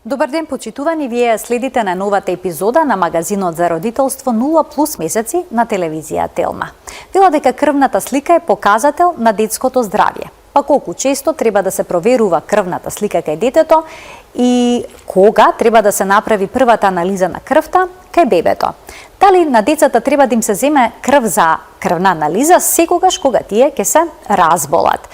Добар ден, почитувани, вие следите на новата епизода на магазинот за родителство 0+ месеци на телевизија Телма. Вела дека крвната слика е показател на детското здравје. Па колку често треба да се проверува крвната слика кај детето и кога треба да се направи првата анализа на крвта кај бебето. Дали на децата треба да им се земе крв за крвна анализа секогаш кога тие ќе се разболат.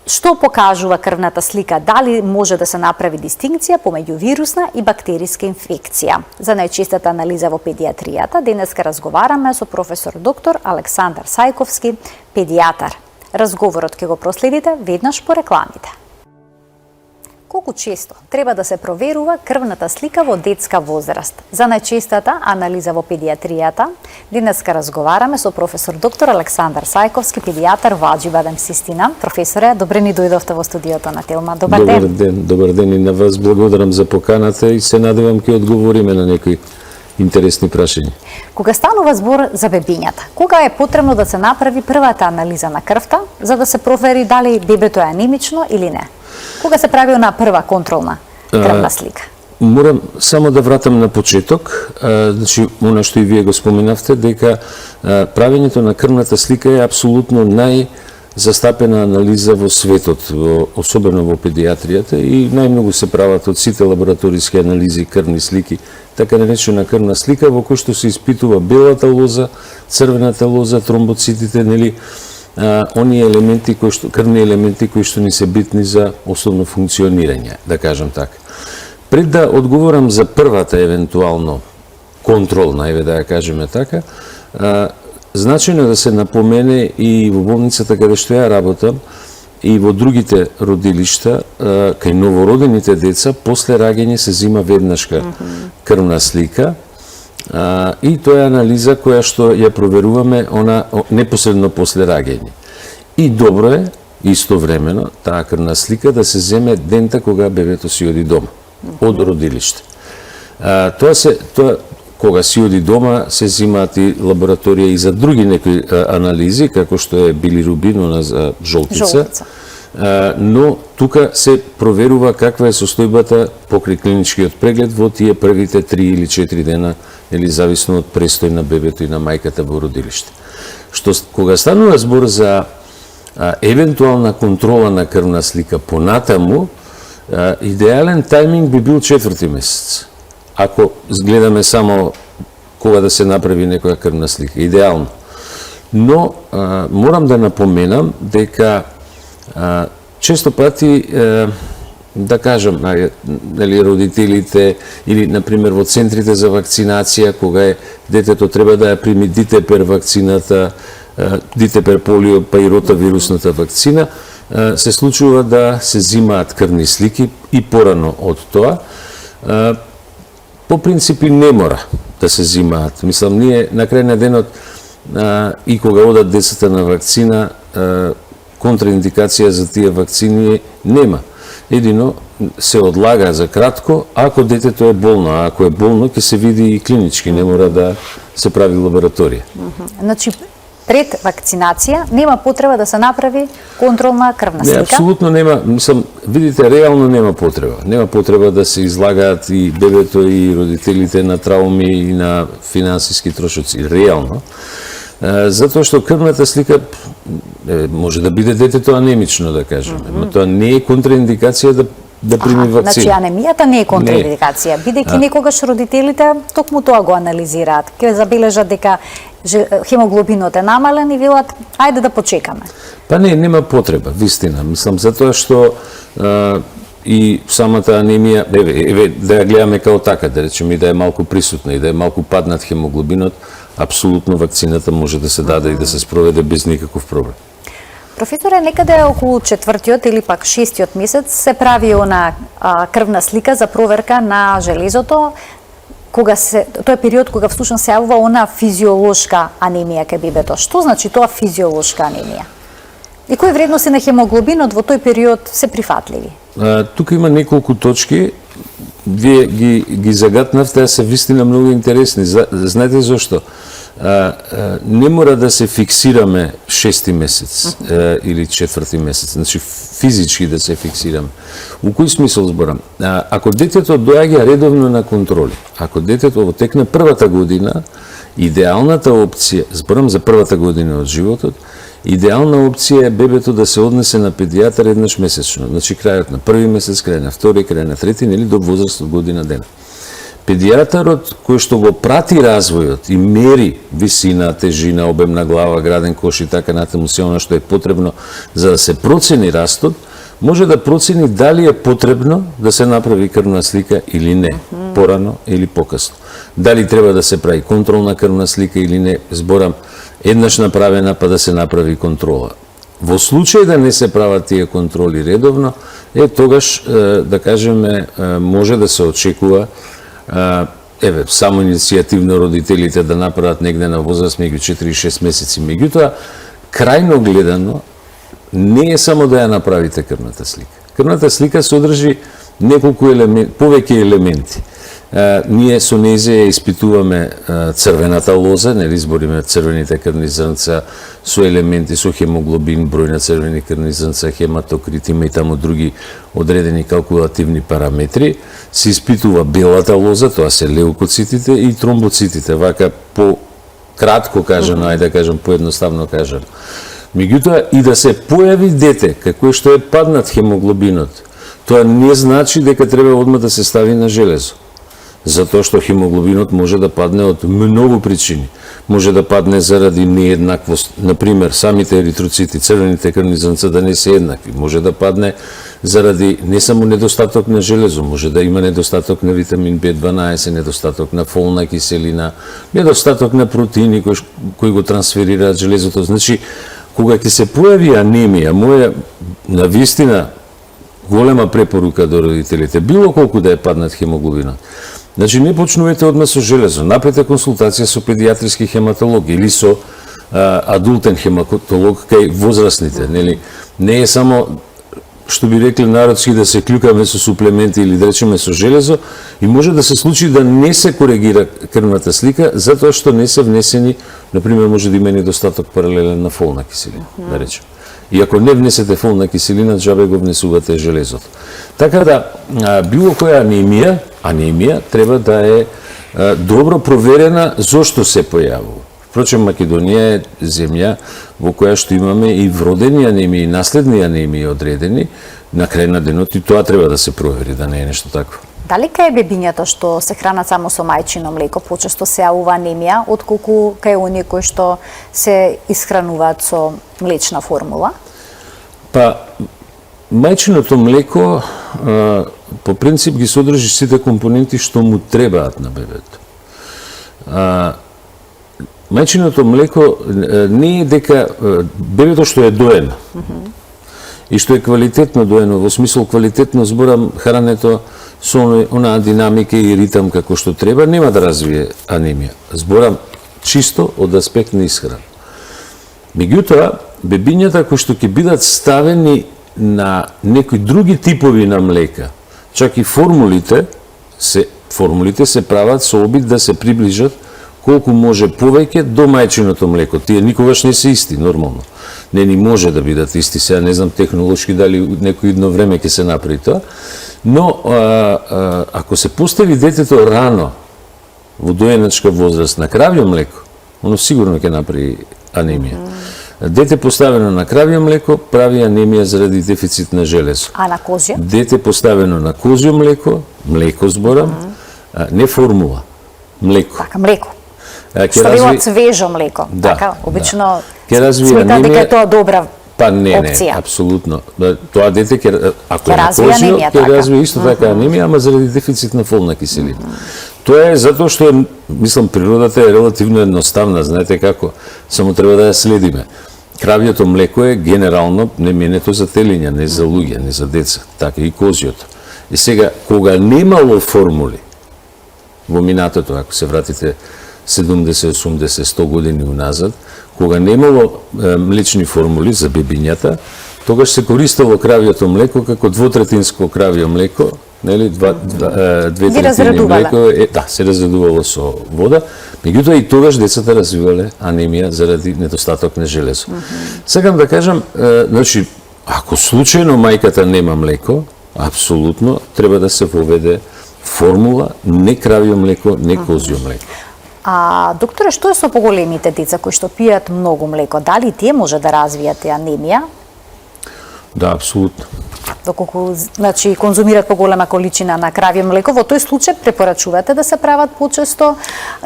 Што покажува крвната слика? Дали може да се направи дистинкција помеѓу вирусна и бактериска инфекција? За најчестата анализа во педиатријата денеска разговараме со професор доктор Александар Сајковски, педијатар. Разговорот ќе го проследите веднаш по рекламите. Колку често треба да се проверува крвната слика во детска возраст? За најчестата анализа во педиатријата денеска разговараме со професор доктор Александар Сајковски, педијатар во Аџибадем Систина. Професоре, добре ни дојдовте во студиото на Телма. Добар ден. Добар ден и на вас. Благодарам за поканата и се надевам ќе одговориме на некои интересни прашања. Кога станува збор за бебињата, кога е потребно да се направи првата анализа на крвта за да се провери дали бебето е анемично или не? Кога се прави на прва контролна крвна слика? Морам само да вратам на почеток, значи она што и вие го споменавте, дека правењето на крвната слика е апсолутно најзастапена анализа во светот, особено во педиатријата, и најмногу се прават од сите лабораториски анализи крвни слики, така наречена крвна слика во кој што се испитува белата лоза, црвената лоза, тромбоцитите, нели, оние елементи крвни елементи кои што ни се битни за основно функционирање, да кажам така. Пред да одговорам за првата евентуално контролна, еве да ја кажеме така, значајно е да се напомене и во болницата каде што ја работам и во другите родилишта, кај новородените деца, после раѓање се зима веднашка крвна слика, и тоа е анализа која што ја проверуваме она непосредно после раѓање. И добро е, истовремено, таа крвна слика да се земе дента кога бебето си оди дома, од родилиште. Тоа кога си оди дома се земаат и лабораторија и за други некои анализи, како што е билирубин, она за жолтица. Но тука се проверува каква е состојбата покрај клиничкиот преглед во тие првите 3 или 4 дена, или зависно од престој на бебето и на мајката во родилиште. Кога станува збор за евентуална контрола на крвна слика понатаму, идеален тајминг би бил 4-ти месец. Ако гледаме само кога да се направи некоја крвна слика, идеално. Но морам да напоменам дека често пати, да кажам, нели, родителите или, например, во центрите за вакцинација, кога детето треба да ја прими дитепер вакцината, дитепер полио, па и ротавирусната вакцина, се случува да се зимаат крвни слики и порано од тоа. По принципи не мора да се зимаат. Мислам, ние на крај на денот и кога одат децата на вакцина, контраиндикација за тие вакцини нема. Едино се одлага за кратко, ако детето е болно, а ако е болно ќе се види и клинички, не мора да се прави лабораторија. Значи, пред вакцинација нема потреба да се направи контролна крвна слика? Не, апсолутно нема, мислам, видите, реално нема потреба. Нема потреба да се излагаат и бебето и родителите на трауми и на финансиски трошоци, реално. Затоа што крвната слика може да биде детето анемично, да кажеме, но тоа не е контраиндикација да прими вакцина. Значи анемијата не е контраиндикација, бидејќи некогаш родителите токму тоа го анализираат. Ќе забележат дека хемоглобинот е намален и велат ајде да почекаме. Па нема потреба, вистина. Мислам, затоа што и самата анемија, еве да ја гледаме као така, да речеме, и да е малку присутна и да е малку паднат хемоглобинот, апсолутно вакцината може да се даде и да се спроведе без никаков проблем. Професоре, некаде околу 4-тиот или пак 6-тиот месец се прави она крвна слика за проверка на железото, тоа е период кога всушност се јавува она физиолошка анемија кај бебето. Што значи тоа физиолошка анемија? И кои вредности на хемоглобинот во тој период се прифатливи? Тука има неколку точки вие ги загатнавте, а се вистина многу интересни. Знаете зошто? Не мора да се фиксираме 6-ти месец или 4-ти месец, значи физички да се фиксираме. У кој смисол зборам? Ако детето доаѓа редовно на контроли, ако детето во тек на првата година, идеалната опција, зборам за првата година од животот, идеална опција е бебето да се однесе на педијатар еднаш месечно. Значи крајот на први месец, крај на втори, крај на трети, нели до возраст од година дена. Педијатарот кој што го прати развојот и мери висина, тежина, обем на глава, граден кош и така натаму се она што е потребно за да се процени растот, може да процени дали е потребно да се направи крвна слика или не, порано или покасно. Дали треба да се прави контролна крвна слика или не, зборам еднаш направена па да се направи контрола. Во случај да не се прават тие контроли редовно, тогаш да кажеме може да се очекува само иницијативно родителите да направат негде на возраст меѓу 4 и 6 месеци. Меѓутоа, крајно гледано, не е само да ја направите крвната слика. Крвната слика содржи неколку повеќе елементи. Ние со незе ја испитуваме црвената лоза, нели збориме црвените крвни зрнца со елементи со хемоглобин, број на црвени крвни зрнца, хематокрит, има и таму други одредени калкулативни параметри. Се испитува белата лоза, тоа се леукоцитите и тромбоцитите, вака по кратко кажано, ајде да кажам поедноставно кажано. Меѓутоа и да се појави дете како што е паднат хемоглобинот, тоа не значи дека треба одма да се стави на железо. Затоа што хемоглобинот може да падне од многу причини. Може да падне заради нееднаквост, например, самите еритроцити, црвените крвни зрнца да не се еднакви. Може да падне заради не само недостаток на железо, може да има недостаток на витамин B12, недостаток на фолна киселина, недостаток на протеини кои го трансферираат железото. Значи, кога ќе се појави анемија, моја навистина голема препорука до родителите, било колку да е паднат хемоглобинот, значи не почнувате одма со железо, направете консултација со педијатриски хематолог или со адултен хематолог кај возрастните, нели? Не е само што би рекли народски да се клюкаме со суплементи или да речеме со железо и може да се случи да не се коригира крвната слика затоа што не се внесени, например, може да има недостаток паралелен на фолна киселина, да речем. И ако не внесете фолна киселина, џабе го внесувате железото. Така да, било која анемија треба да е добро проверена зошто се појавува. Впрочем, Македонија е земја во која што имаме и вродени анемии, и наследни анемии одредени, на крај на денот и тоа треба да се провери, да не е нешто такво. Дали кај бебињата што се хранат само со мајчино млеко почесто се јавува анемија, отколку кај оние кои што се исхрануваат со млечна формула? Па, мајчиното млеко по принцип ги содржи сите компоненти што му требаат на бебето. Мајчиното млеко не е дека бебето што е доено и што е квалитетно доено, во смисол квалитетно зборам хрането со онаа динамика и ритам како што треба, нема да развие анемија. Зборам чисто од аспект на исхрана. Меѓутоа, бебињата кои што ќе бидат ставени на некои други типови на млека, чак и формулите се прават со обид да се приближат колку може повеќе до мајчиното млеко. Тие никогаш не се исти, нормално. Не ни може да бидат исти, сега не знам технолошки дали некој едно време ќе се направи тоа, но ако се постави детето рано во доеначка возраст на кравје млеко, оно сигурно ќе направи анемија. Дете поставено на кравје млеко прави анемија заради дефицит на железо. А на козје? Дете поставено на козјо млеко зборам, не формула, млеко. Така, млеко. Што било цвежо млеко, така, обично сметат дека е тоа добра опција. Не, апсолутно. Тоа дете ако е на козјо, ќе развие исто така анемија, ама заради дефицит на фолна киселина. Тоа е затоа што, мислам, природата е релативно едноставна, знаете како, само треба да ја следиме. Кравјето млеко е генерално неменето за телиња, не за луѓе, не за деца, така и козјото. И сега, кога немало формули во минатото, ако се вратите 70, 80, 100 години уназад, кога немало млечни формули за бебињата, тогаш се користело кравјето млеко како двотретинско кравје млеко нели, две Ги третини разредувале. млеко се разредувало со вода, меѓутоа и тогаш децата развивале анемија заради недостаток на железо. Сакам да кажам, значи, ако случајно мајката нема млеко, апсолутно треба да се воведе формула не кравјо млеко, не козјо млеко. А, докторе, што е со поголемите деца кои што пијат многу млеко? Дали тие може да развијат анемија? Да, апсолутно. Доколку значи конзумираат поголема количина на кравје млеко, во тој случај препорачувате да се прават почесто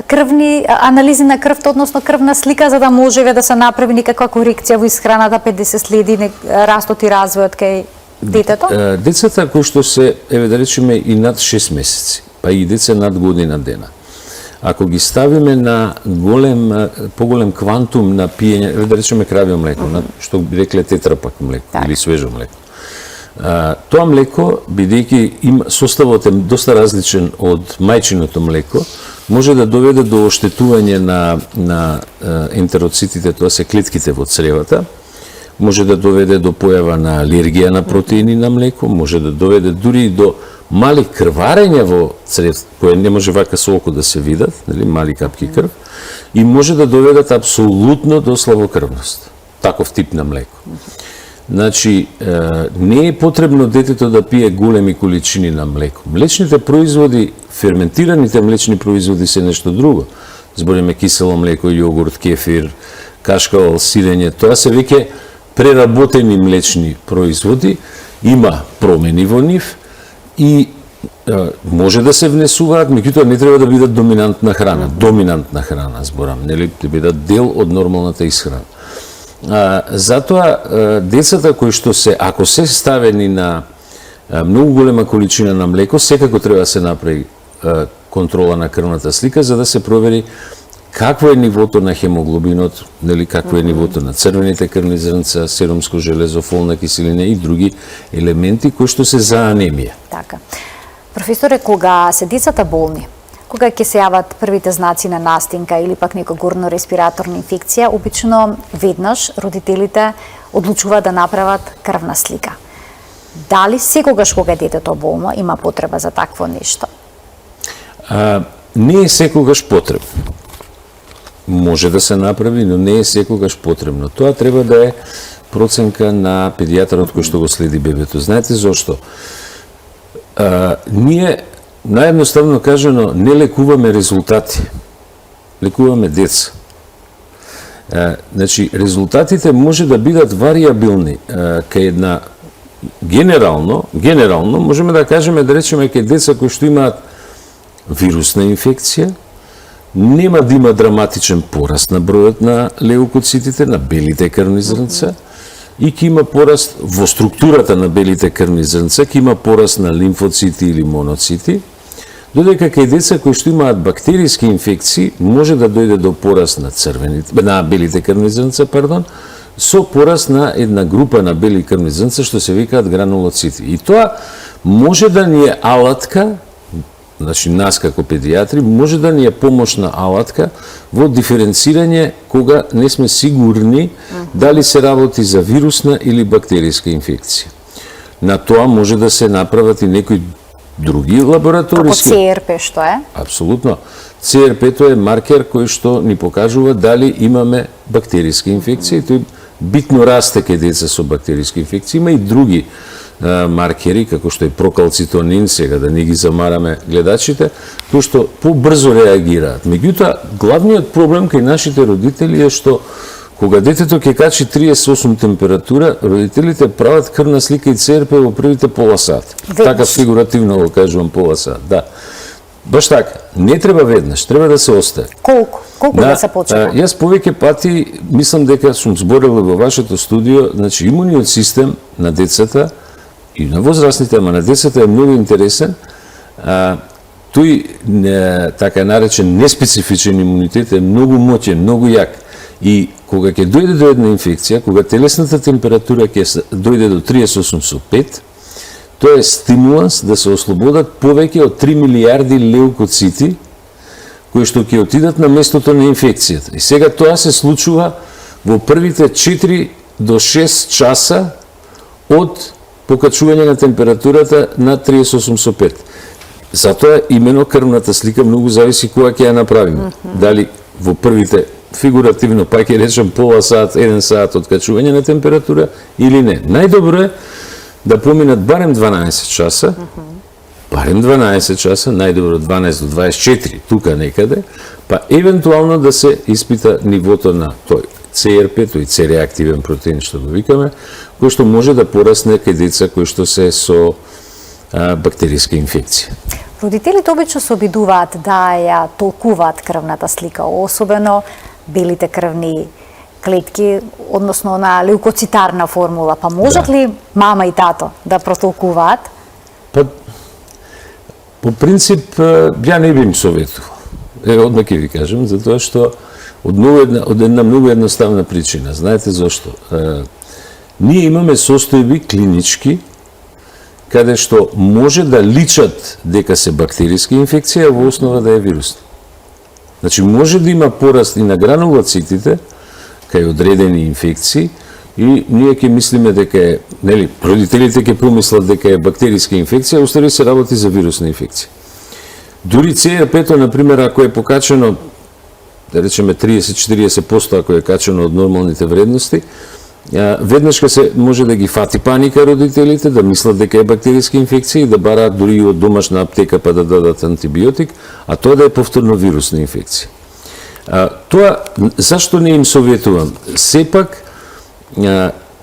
крвни анализи на крвта, односно крвна слика, за да можеме да се направи некаква корекција во исхраната пред да се следи растот и развојот кај детето? Децата кои што се, еве да речеме, и над 6 месеци, па и деца над година дена, ако ги ставиме на поголем квантум на пиење, еве да речеме кравје млеко, на што би рекле тетрапак млеко или свежо млеко, тоа млеко, бидејќи составот е доста различен од мајчиното млеко, може да доведе до оштетување на ентероцитите, тоа се клетките во цревата, може да доведе до појава на алергија на протеини на млеко, може да доведе дури и до мали крварења во црев, кои не може вака со око да се видат, нели, мали капки крв, и може да доведат апсолутно до слабокрвност, таков тип на млеко. Значи, не е потребно детето да пие големи количини на млеко. Млечните производи, ферментираните млечни производи се нешто друго. Збориме кисело млеко, јогурт, кефир, кашкавал, сирење, тоа се веќе преработени млечни производи, има промени во нив и може да се внесуваат, меѓутоа не треба да бидат доминантна храна, зборам, нели, да бидат дел од нормалната исхрана. Затоа децата кои што се, ако се ставени на многу голема количина на млеко, секако треба да се направи контрола на крвната слика за да се провери какво е нивото на хемоглобинот, нели, какво е нивото на црвените крвни зрнца, серумско железо, фолна киселина и други елементи кои што се за анемија. Така. Професоре, кога се децата болни, кога ќе се јават првите знаци на настинка или пак некоја горно-респираторна инфекција, обично веднаш родителите одлучуваат да направат крвна слика. Дали секогаш кога е детето болно има потреба за такво нешто? Не е секогаш потребно. Може да се направи, но не е секогаш потребно. Тоа треба да е проценка на педијатарот кој што го следи бебето. Знаете зошто? Ние, наједноставно кажано, не лекуваме резултати, лекуваме деца. Значи, резултатите може да бидат вариабилни кај една генерално можеме да кажеме, да речеме, кај деца кои што имаат вирусна инфекција, нема да има драматичен пораст на бројот на леукоцитите, на белите крвни зрнца, и ќе има пораст во структурата на белите крвни зрнца, ќе има пораст на лимфоцити или моноцити, додека кај деца кои што имаат бактериски инфекции, може да дојде до пораст на белите крвни зрнца, со пораст на една група на бели крвни зрнца што се викаат гранулоцити. И тоа може да ни е алатка, значи нас како педијатри, може да ни е помошна алатка во диференцирање кога не сме сигурни дали се работи за вирусна или бактериска инфекција. На тоа може да се направат и некои други лабораториски. Како ЦРП што е? Апсолутно. ЦРП-то е маркер кој што ни покажува дали имаме бактериска инфекција, и тој битно расте кај деца со бактериски инфекции. Има и други маркери, како што е прокалцитонин, сега да не ги замараме гледачите, кои што побрзо реагираат. Меѓутоа, главниот проблем кај нашите родители е што кога детето ќе качи 38 температура, родителите прават крвна слика и ЦРП во првите пола сат. Така фигуративно го кажувам, пола сат, да. Баш така, не треба веднаш, треба да се остави. Колку да се почека? Јас повеќе пати мислам дека сум зборил во вашето студио, значи имуниот систем на децата и на возрастните, ама на децата е многу интересен. Тој така наречен неспецифичен имунитет е многу моќен, многу јак. И кога ќе дојде до една инфекција, кога телесната температура ќе дојде до 38,5, тоа е стимуланс да се ослободат повеќе од 3 милиарди леукоцити кои што ќе отидат на местото на инфекцијата. И сега тоа се случува во првите 4 до 6 часа од покачување на температурата на 38,5. Затоа именно крвната слика многу зависи кога ќе ја направиме. Дали во првите фигуративно, па ќе речем пола сат, 1 сат од качување на температура или не. Најдобро е да поминат барем 12 часа, барем 12 часа, најдобро 12 до 24, тука некаде, па евентуално да се испита нивото на тој CRP, тој C-реактивен протеин што го викаме, кој што може да порасне кај деца кои што се со бактериска инфекција. Родителите обично се обидуваат да ја толкуваат крвната слика, особено белите крвни клетки, односно на леукоцитарна формула. Па можат ли мама и тато да протолкуваат? Па, по принцип, ја не би им советувал. Одма ќе ви кажем, затоа што од една многу едноставна причина. Знаете зошто? Ние имаме состојби клинички каде што може да личат дека се бактериски инфекција, а во основа да е вирусна. Значи, може да има пораст и на гранулоцитите кај одредени инфекции и ние ќе мислиме дека е, нели, родителите ќе помислат дека е бактериска инфекција, а уствари се работи за вирусна инфекција. Дури CRP-то, например, ако е покачено, да речеме 30-40%, ако е качено од нормалните вредности, веднаш се може да ги фати паника родителите, да мислат дека е бактериска инфекција и да бараат дури и од домашна аптека па да дадат антибиотик, а тоа да е повторно вирусна инфекција. Тоа, зашто не им советувам? Сепак,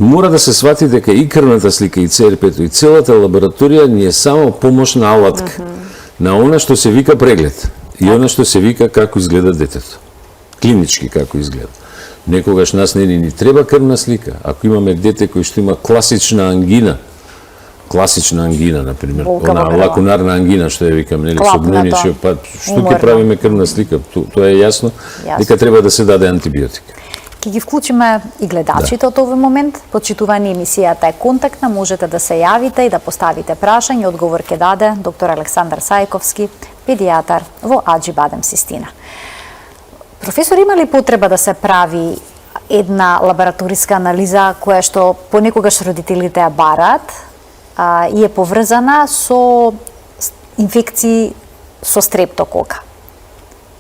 мора да се свати дека и крвната слика, и CRP-то, и целата лабораторија ни е само помошна алатка на она што се вика преглед и она што се вика како изгледа детето. Клинички како изгледа. Некогаш нас не ни треба крвна слика. Ако имаме дете кој што има класична ангина, например, она лакунарна ангина што ја викам, нели, со гнуњиче, па што ќе правиме крвна слика? Тоа е јасно дека треба да се даде антибиотик. Ќе ги вклучиме и гледачите од овој момент. Почитувани, емисијата е контактна, можете да се јавите и да поставите прашање. Одговор ќе даде доктор Александар Сајковски, педијатар во Аџи Бадем Систина. Професор, има ли потреба да се прави една лабораториска анализа која што понекогаш родителите ја бараат и е поврзана со инфекции со стрептокока?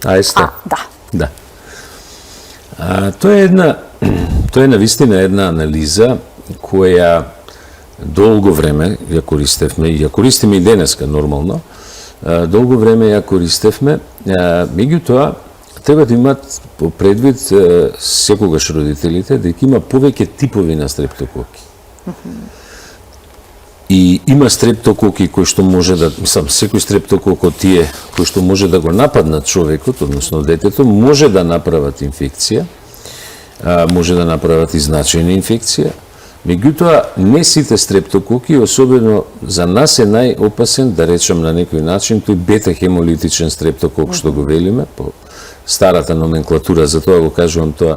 АСТ? Да. Да. Тоа е навистина една анализа која долго време ја користевме и ја користиме и денеска нормално. Долго време ја користевме, меѓутоа треба да имат по предвид секогаш родителите дека има повеќе типови на стрептококи. И има стрептококи кои што може да, секој стрептокок од тие кои што може да го нападнат човекот, односно детето, може да направат инфекција, може да направат и значајна инфекција. Меѓутоа, не сите стрептококи, особено за нас е најопасен, да речем на некој начин, тој бета-хемолитичен стрептокок што го велиме, по старата номенклатура, затоа го кажувам тоа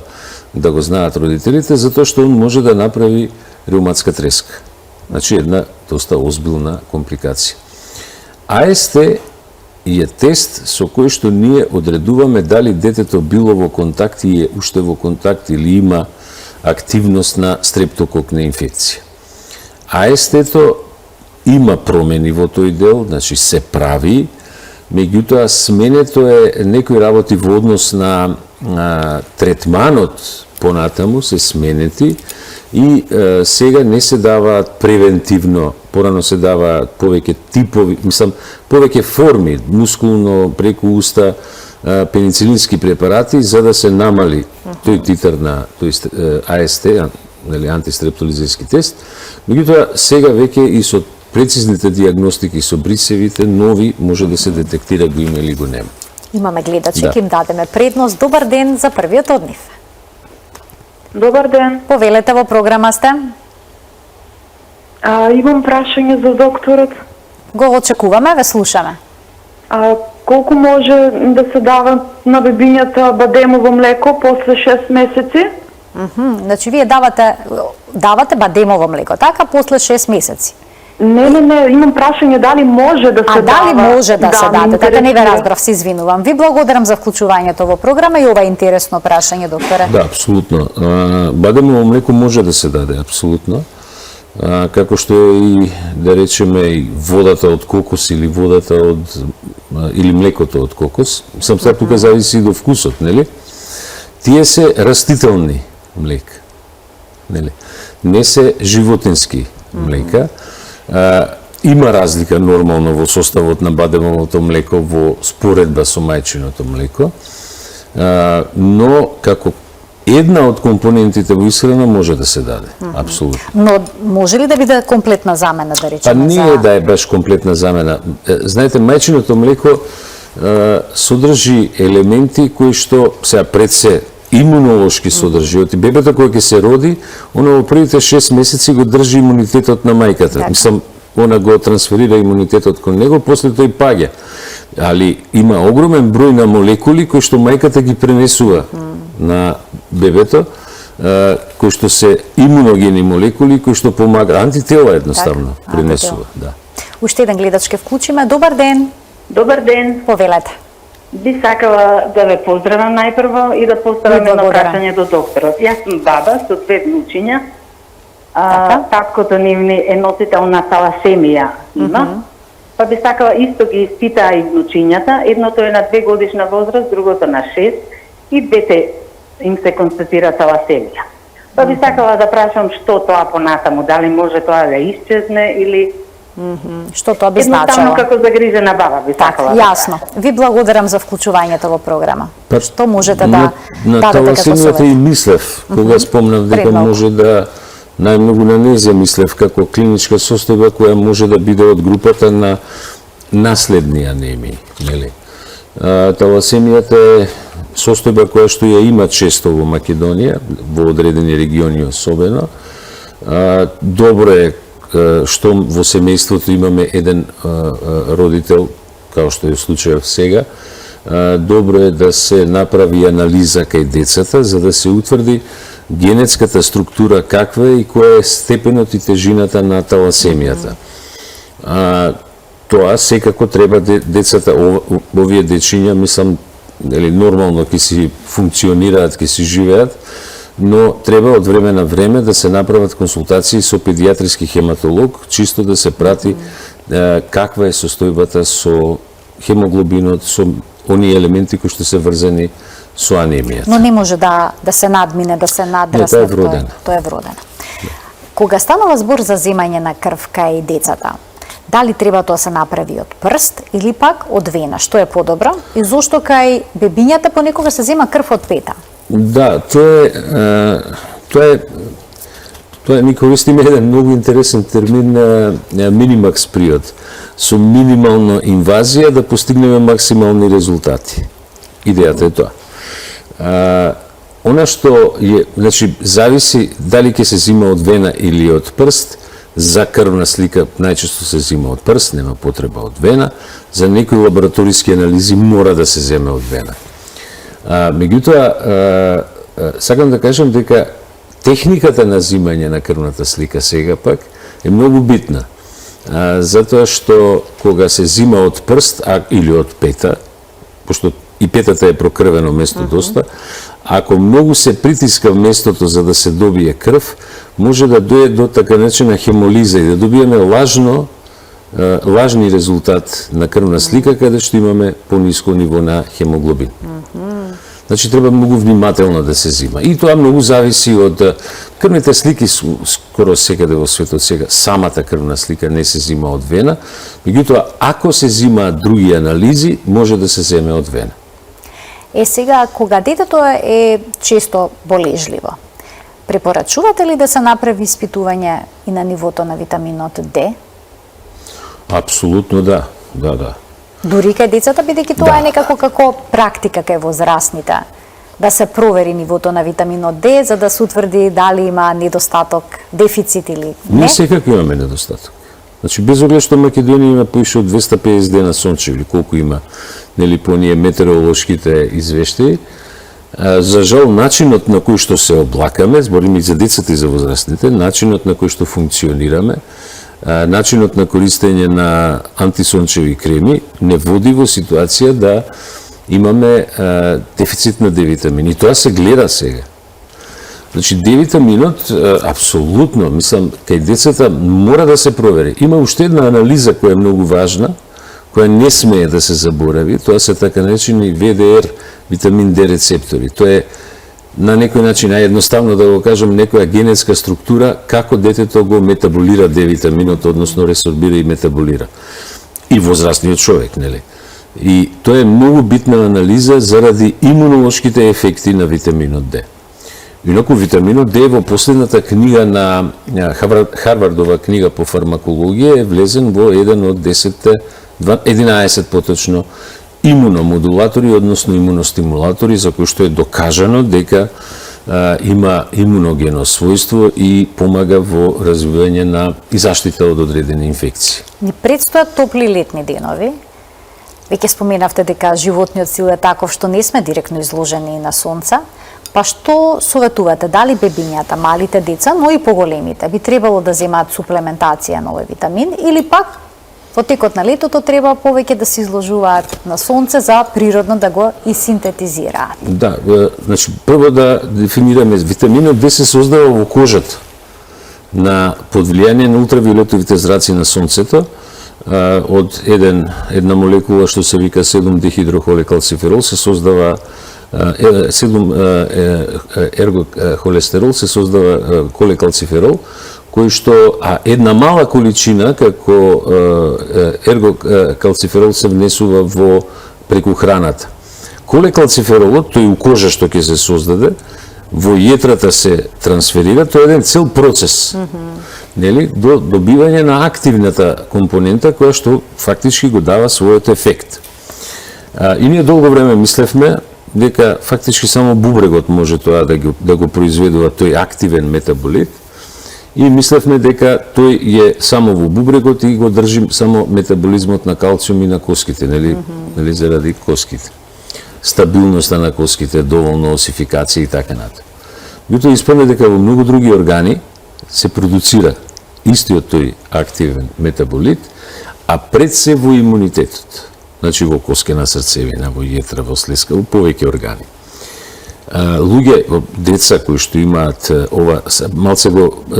да го знаат родителите, затоа што он може да направи реуматска треска. Значи, една доста озбилна компликација. АСТ е тест со кој што ние одредуваме дали детето било во контакт и е уште во контакт или има активност на стрептококна инфекција. АСТ-то има промени во тој дел, значи се прави, меѓутоа сменето е некои работи во однос на третманот понатаму се сменети и сега не се даваат превентивно, порано се даваат повеќе типови, повеќе форми, мускулно, преку уста, пеницилински препарати за да се намали тој титар на тој АСТ, нели, антистрептолизиски тест. Меѓутоа сега веќе и со прецизните диагностики со брисевите нови може да се детектира го има или го нема. Имаме гледачи, ќе им дадеме предност. Добар ден за првиот од нив. Добар ден. Повелете, во програма сте. Имам прашање за докторот. Го очекуваме, ве слушаме. Колку може да се дава на бебињата бадемово млеко после 6 месеци? Значи, вие давате бадемово млеко, така, после 6 месеци? Не, имам прашање дали може да се дава. Дали може да се даде, така не ве разбрав, се извинувам. Ви благодарам за вклучувањето во програма и ова е интересно прашање, докторе. Да, апсолутно. Бадемово млеко може да се даде, апсолутно. како што е и, да речеме, и водата од кокос или водата од или млекото од кокос, сам сега тука зависи до вкусот, нели? Тие се растителни млека, нели? Не се животински млека. Има разлика нормално во составот на бадемовото млеко во споредба со мајчиното млеко, но како една од компонентите во исхрана може да се даде, апсолутно. Но може ли да биде комплетна замена, да Па речеме? не е да е баш комплетна замена. Знаете, мајчиното млеко содржи елементи кои што сега пред се имунолошки содржи. Оти бебето кое ќе се роди, оно во првите 6 месеци го држи имунитетот на мајката. Мислам, она го трансферира имунитетот кон него, после тој паѓа. Али има огромен број на молекули кои што мајката ги пренесува на бебето, кои што се имуногени молекули кои што помага, антитела едноставно пренесува, да. Уште еден гледач ке вклучиме. Добар ден. Добар ден. Повелете. Би сакала да ве поздравам најпрво и да поставам едно благодарам. прашање до докторот. Јас сум баба со 2 внучиња. Така. Таткото нивни е носител на таласемија има. Па би сакала исто ги испитаа и внучињата. Едното е на 2 годишна возраст, другото на 6 и двете им се констатира таласемија. Па би сакала да прашам што тоа понатаму, дали може тоа да исчезне или Што тоа би едноставно значило? како загрижена баба би сакала да Јасно. Ви благодарам за вклучувањето во програма. Па, Што можете да на дадете како таласемијата и совет? мислев, кога спомнав дека Премногу. може да најмногу на незе мислев како клиничка состојба која може да биде од групата на наследни анемии, нели? Таласемијата е состојба која што ја има често во Македонија, во одредени региони особено. Добро е што во семејството имаме еден родител, као што е случајот сега. Добро е да се направи анализа кај децата, за да се утврди генетската структура каква е и која е степенот и тежината на таласемијата. Тоа секако треба децата, овие дечиња, мислам, нормално ќе си функционираат, ќе си живеат, но треба од време на време да се направат консултации со педијатриски хематолог, чисто да се прати каква е состојбата со хемоглобинот, со оние елементи кои што се врзани со анемијата. Но не може да се надмине, да се надрасне. тоа е вродено. Тоа е вродено. Кога станува збор за земање на крв кај децата, дали треба тоа се направи од прст или пак од вена? Што е подобро? И зошто кај бебињата понекогаш се зема крв од пета? Да, тоа е, ми користиме еден многу интересен термин на минимакс период. Со минимална инвазија да постигнеме максимални резултати. Идејата е тоа. Она што е, значи, зависи дали ќе се зима од вена или од прст. За крвна слика најчесто се зима од прст, нема потреба од вена. За некои лабораториски анализи мора да се земе од вена. Меѓутоа, сакам да кажам дека техниката на зимање на крвната слика сега пак е многу битна. Затоа што кога се зима од прст или од пета, пошто и петата е прокрвено место доста, ако многу се притиска местото за да се добие крв, може да дојде до така наречена хемолиза и да добиеме лажни резултат на крвна слика каде што имаме пониско ниво на хемоглобин. Значи треба многу внимателно да се зима. И тоа многу зависи од крвните слики, скоро секаде во светот сега самата крвна слика не се зима од вена, меѓутоа ако се зимаат други анализи, може да се земе од вена. Сега, кога детето е често болежливо, препорачувате ли да се направи испитување и на нивото на витаминот Д? Апсолутно да, да. Дури кај децата, бидејќи тоа е некако како практика кај возрастните, да се провери нивото на витаминот Д, за да се утврди дали има недостаток, дефицит или не? Ние секако имаме недостаток. Значи, без оглед што Македонија има поише од 250 дена сончеви, колку има, нели, по ние метеоролошките извештаи, за жал, начинот на кој што се облакаме, збориме и за децата и за возрастните, начинот на кој што функционираме, начинот на користење на антисончеви креми не води во ситуација да имаме дефицит на Д витамин. И тоа се гледа сега. Значи, D-витаминот, апсолутно, мислам, кај децата мора да се провери. Има уште една анализа која е многу важна, која не смее да се заборави, тоа се така наречени ВДР, витамин D рецептори. Тоа е на некој начин, наједноставно да го кажам, некоја генетска структура како детето го метаболира D-витаминот, односно ресорбира и метаболира. И возрастниот човек, нели? И тоа е многу битна анализа заради имунолошките ефекти на витаминот D. Инаку витаминот D во последната книга на Харвардова книга по фармакологија е влезен во еден од 11 поточно имуномодулатори, односно имуностимулатори, за кои што е докажано дека има имуногено својство и помага во развивање на и заштита од одредени инфекции. Ни предстојат топли летни денови. Веќе споменавте дека животниот сил е таков што не сме директно изложени на сонце. Па што советувате, дали бебињата, малите деца, но и поголемите, би требало да земаат суплементација на овој витамин или пак во текот на летото треба повеќе да се изложуваат на сонце за природно да го и синтетизираат? Да, значи прво да дефинираме, витаминот D се создава во кожата под влијание на ултравиолетовите зраци на сонцето од една молекула што се вика 7-дехидрохолекалциферол се создава 7-ергохолестерол се создава колекалциферол, кој што една мала количина како ергокалциферол се внесува преку храната. Колекалциферолот, тој у кожа што ќе се создаде, во јетрата се трансферира, тоа е еден цел процес. Нели, до добивање на активната компонента која што фактички го дава својот ефект. И ние долго време мислевме дека фактички само бубрегот може тоа да го произведува тој активен метаболит и мислевме дека тој е само во бубрегот и го држи само метаболизмот на калциум и на коските, нели заради коските. Стабилноста на коските, доволно осификација и така натаму. Меѓутоа испадна дека во многу други органи се продуцира истиот тој активен метаболит, а пред се во имунитетот. Значи во коскена срцевина, во јетра, во слеска, во повеќе органи. Луѓе, деца кои што имаат ова, малце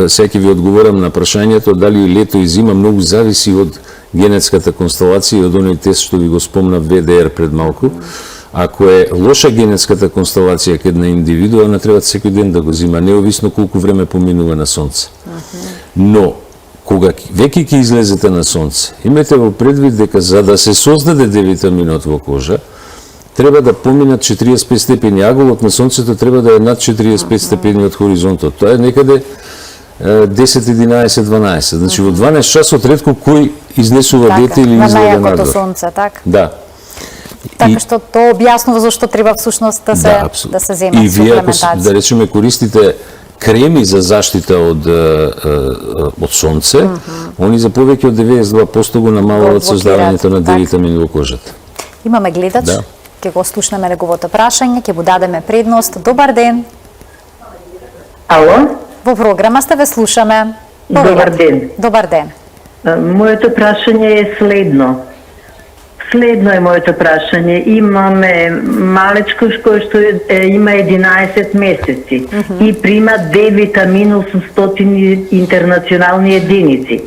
сега ќе ви одговорам на прашањето дали лето и зима многу зависи од генетската констелација и од оној тест што ви го спомнав ВДР пред малку. Ако е лоша генетската констелација кај една индивидуа, не треба секој ден да го зима, неовисно колку време поминува на сонце. Но кога веќе ќе излезете на сонце, имате во предвид дека за да се создаде D-витаминот во кожа, треба да поминат 45 степени. Аголот на сонцето треба да е над 45 степени од хоризонтот. Тоа е некаде 10, 11, 12. Значи во 12 часот ретко кој изнесува дете или излега надвор. На сонце, така? Да. Така што тоа објаснува зашто треба всушност да се земат и вие, ако суплементација. да речеме користите креми за заштита од сонце, они за повеќе од 92% го намалуваат создавањето на D-витамин во кожата. Имаме гледач, ќе го слушнеме неговото прашање, ќе му дадеме предност. Добар ден. Ало? Во програма сте, ве слушаме. Добар ден. Добар ден. Моето прашање е следно. Следно е моето прашање. Имаме малечко кој што има 11 месеци и прима D-витамин 800 интернационални единици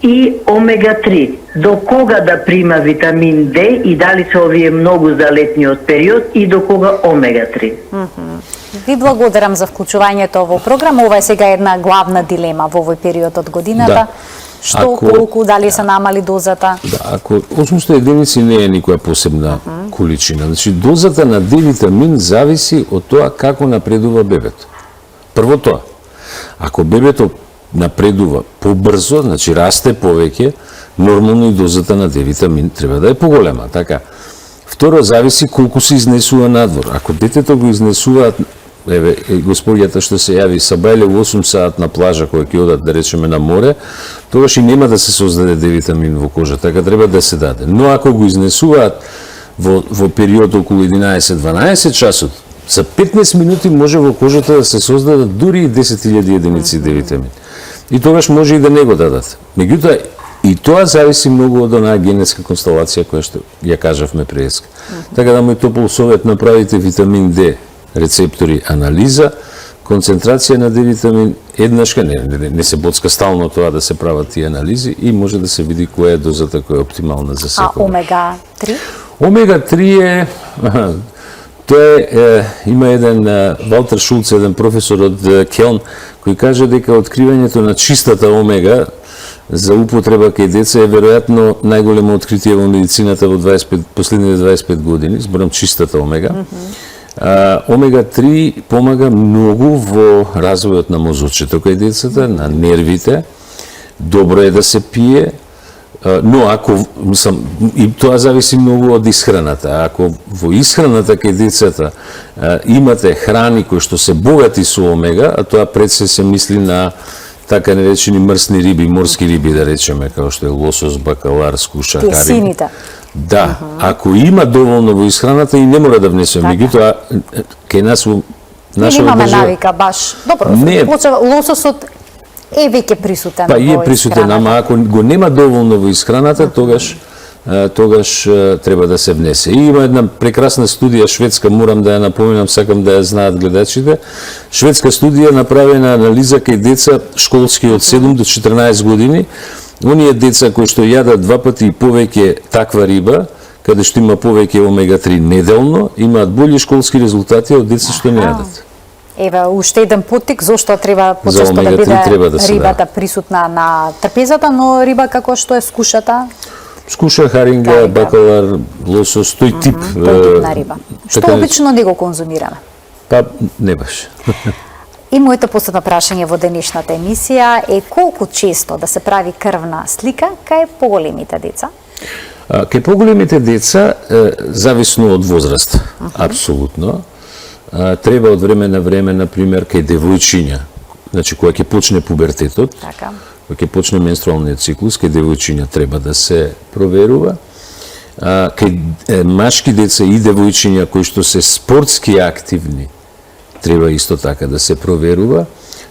и омега-3. До кога да прима витамин D и дали се овие многу за летниот период и до кога омега-3? Ви благодарам за вклучувањето во програма. Ова е сега една главна дилема во овој период од годината. Да. Што, колку, дали се намали дозата? Да, ако 800 единици не е никоја посебна количина. Значи, дозата на D-витамин зависи од тоа како напредува бебето. Прво тоа. Ако бебето напредува побрзо, значи расте повеќе, нормално и дозата на D-витамин треба да е поголема, така. Второ, зависи колку се изнесува надвор. Ако детето го изнесуваат, еве, господјата што се јави, са бајле 8 саат на плажа која ќе одат, да речеме, на море, тогаш и нема да се создаде D-витамин во кожа, така треба да се даде. Но ако го изнесуваат во период околу 11-12 часот, за 15 минути може во кожата да се создадат дури и 10.000 единици D-витамин. И тогаш може и да не го дадат. Меѓутоа, и тоа зависи многу од онаа генетска констелација која што ја кажавме преска. Така да мој топол совет, направите витамин D рецептори анализа, концентрација на D-витамин еднашка, не се боцка стално тоа да се прават тие анализи и може да се види која е дозата која е оптимална за А секој. омега-3? Омега-3 е, тоа е, има еден Валтер Шулц, еден професор од Келн, кој каже дека откривањето на чистата омега за употреба кај деца е веројатно најголемо откритие во медицината во последните 25 години, зборам чистата омега. Омега-3 помага многу во развојот на мозочето кај децата, на нервите. Добро е да се пие, но ако, мислам, и тоа зависи многу од исхраната. Ако во исхраната кај децата имате храни кои што се богати со омега, а тоа пред се мисли на така наречени мрсни риби, морски риби, да речеме, како што е лосос, бакалар, скуша, Тие карин. сините. Да, ако има доволно во исхраната и не мора да внесеме, меѓутоа кај нас во Ние нашава имаме држава навика баш. Добро, Не. лососот е веќе присутен па е во присутен, исхраната. ама ако го нема доволно во исхраната, тогаш треба да се внесе. И има една прекрасна студија шведска, морам да ја напоменам, сакам да ја знаат гледачите. Шведска студија направена анализа кај деца школски од 7 до 14 години. Оние деца кои што јадат 2 пати и повеќе таква риба, каде што има повеќе омега-3 неделно, имаат болji школски резултати од деца што не јадат. Еве, уште еден поттик, зошто треба За почесто да омега-3 треба биде да се рибата присутна на трпезата, но риба како што е скушата, Скуша, харинга, Харинга. бакалар, лосос, тој тип. тој тип на риба. Што така, обично не го конзумираме. Па, не баш. И моето последно прашање во денешната емисија е колку често да се прави крвна слика кај поголемите деца? Кај поголемите деца, зависно од возраст, апсолутно, треба од време на време, например, кај девојчиња, значи кога ќе почне пубертетот, Така. кога ќе почне менструалниот циклус, кај девојчиња треба да се проверува. Кај машки деца и девојчиња кои што се спортски активни, треба исто така да се проверува.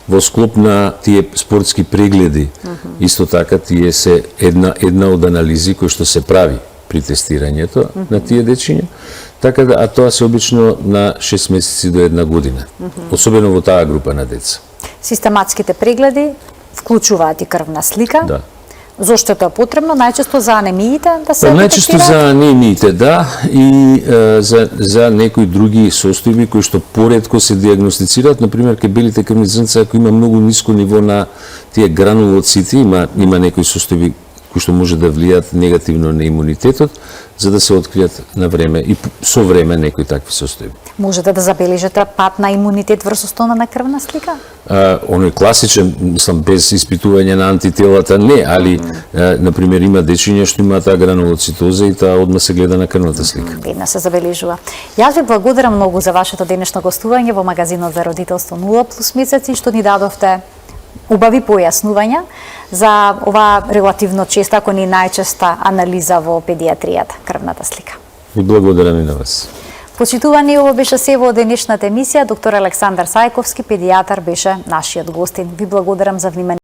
Во склоп на тие спортски прегледи, исто така тие се една од анализи кои што се прави при тестирањето на тие дечиња. Така да, а тоа се обично на 6 месеци до 1 година, особено во таа група на деца. Систематските прегледи вклучуваат и крвна слика. Да. Зошто е тоа потребно? Најчесто за анемиите да се Па, најчесто детектираат? за анемиите, да, и за некои други состојби кои што поретко се диагностицираат, например кај белите крвни зрнца, ако има многу ниско ниво на тие гранулоцити, има некои состојби кои што може да влијаат негативно на имунитетот, за да се откријат на време и со време некои такви состојби. Можете да забележите пат на имунитет врз основа на крвна слика? Оној класичен, мислам, без испитување на антителата, не, али, например, има дечиња што имаат таа гранулоцитоза и таа одма се гледа на крвната слика. Видно се забележува. Јас ви благодарам многу за вашето денешно гостување во магазинот за родителство 0+ месеци, што ни дадовте убави појаснувања за ова релативно честа, ако не најчеста анализа во педијатријата, крвната слика. И благодарам и на вас. Почитувани, ово беше се во денешната емисија. Доктор Александар Сајковски, педијатар, беше нашиот гостин. Ви благодарам за внимание.